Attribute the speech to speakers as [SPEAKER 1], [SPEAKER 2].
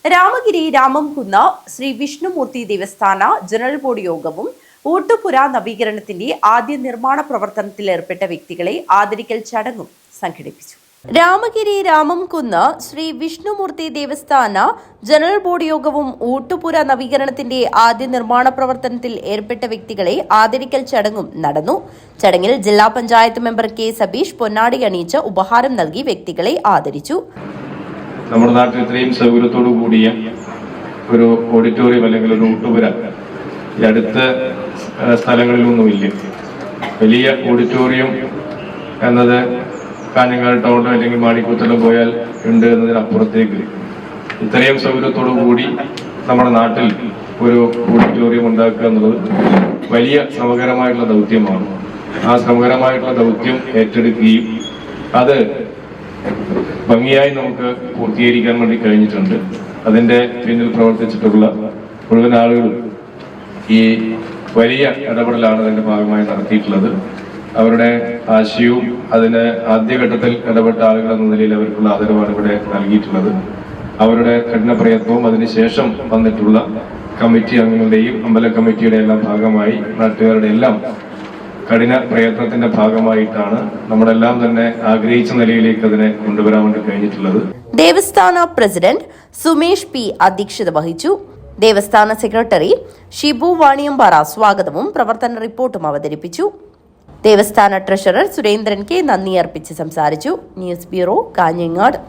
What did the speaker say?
[SPEAKER 1] Ramagiri രാമംകുന്ന് Shri Vishnumurthy ദേവസ്ഥാന general board യോഗവും ഊട്ടുപുര നവീകരണത്തിന്റെ ആദ്യ നിർമ്മാണ പ്രവർത്തനത്തിൽ ഏർപ്പെട്ട വ്യക്തികളെ ആദരിക്കൽ ചടങ്ങും സംഘടിപ്പിച്ചു. രാമഗിരി രാമംകുന്ന് ശ്രീ വിഷ്ണുമൂർത്തി ദേവസ്ഥാന ജനറൽ ബോർഡ് യോഗവും ഊട്ടുപുര നവീകരണത്തിന്റെ ആദ്യ നിർമ്മാണ പ്രവർത്തനത്തിൽ ഏർപ്പെട്ട വ്യക്തികളെ ആദരിക്കൽ ചടങ്ങും നടന്നു. ചടങ്ങിൽ ജില്ലാ പഞ്ചായത്ത് മെമ്പർ കെ സബീഷ് പൊന്നാടി അണിയിച്ച് ഉപഹാരം നൽകി വ്യക്തികളെ ആദരിച്ചു.
[SPEAKER 2] നമ്മുടെ നാട്ടിൽ ഇത്രയും സൗകര്യത്തോടു കൂടിയ ഒരു ഓഡിറ്റോറിയം അല്ലെങ്കിൽ ഒരു ഊട്ടുപുര ഈ അടുത്ത സ്ഥലങ്ങളിലൊന്നുമില്ല. വലിയ ഓഡിറ്റോറിയം എന്നത് കാഞ്ഞങ്ങാട് ടൗണിലോ അല്ലെങ്കിൽ മാണിക്കൂത്തലോ പോയാൽ ഉണ്ട് എന്നതിനപ്പുറത്തേക്ക് ഇത്രയും സൗകര്യത്തോടു കൂടി നമ്മുടെ നാട്ടിൽ ഒരു ഓഡിറ്റോറിയം ഉണ്ടാക്കുക എന്നുള്ളത് വലിയ ശ്രമകരമായിട്ടുള്ള ദൗത്യമാണ്. ആ ശ്രമകരമായിട്ടുള്ള ദൗത്യം ഏറ്റെടുക്കുകയും അത് ഭംഗിയായി നമുക്ക് പൂർത്തീകരിക്കാൻ വേണ്ടി കഴിഞ്ഞിട്ടുണ്ട്. അതിന്റെ പിന്നിൽ പ്രവർത്തിച്ചിട്ടുള്ള മുഴുവൻ ആളുകളും ഈ വലിയ ഇടപെടലാണ് അതിന്റെ ഭാഗമായി നടത്തിയിട്ടുള്ളത്. അവരുടെ ആശയവും അതിന് ആദ്യഘട്ടത്തിൽ ഇടപെട്ട ആളുകൾ എന്ന നിലയിൽ അവർക്കുള്ള ആദരവാണ് ഇവിടെ നൽകിയിട്ടുള്ളത്. അവരുടെ കഠിന പ്രയത്നവും അതിനുശേഷം വന്നിട്ടുള്ള കമ്മിറ്റി അംഗങ്ങളുടെയും അമ്പല കമ്മിറ്റിയുടെ എല്ലാം ഭാഗമായി നാട്ടുകാരുടെ എല്ലാം കഠിന പ്രയത്നത്തിന്റെ ഭാഗമായിട്ടാണ് നമ്മളെല്ലാം തന്നെ ആഗ്രഹിച്ച നിലയിലേക്ക് അതിനെ കൊണ്ടുവരാൻ വേണ്ടി കഴിഞ്ഞിട്ടുള്ളത്.
[SPEAKER 1] ദേവസ്ഥാന പ്രസിഡന്റ് സുമേഷ് പി അധ്യക്ഷത വഹിച്ചു. ദേവസ്ഥാന സെക്രട്ടറി ഷിബു വാണിയമ്പാറ സ്വാഗതവും പ്രവർത്തന റിപ്പോർട്ടും അവതരിപ്പിച്ചു. ദേവസ്ഥാന ട്രഷറർ സുരേന്ദ്രൻ കെ നന്ദി അർപ്പിച്ച് സംസാരിച്ചു. News bureau, Kanhangad.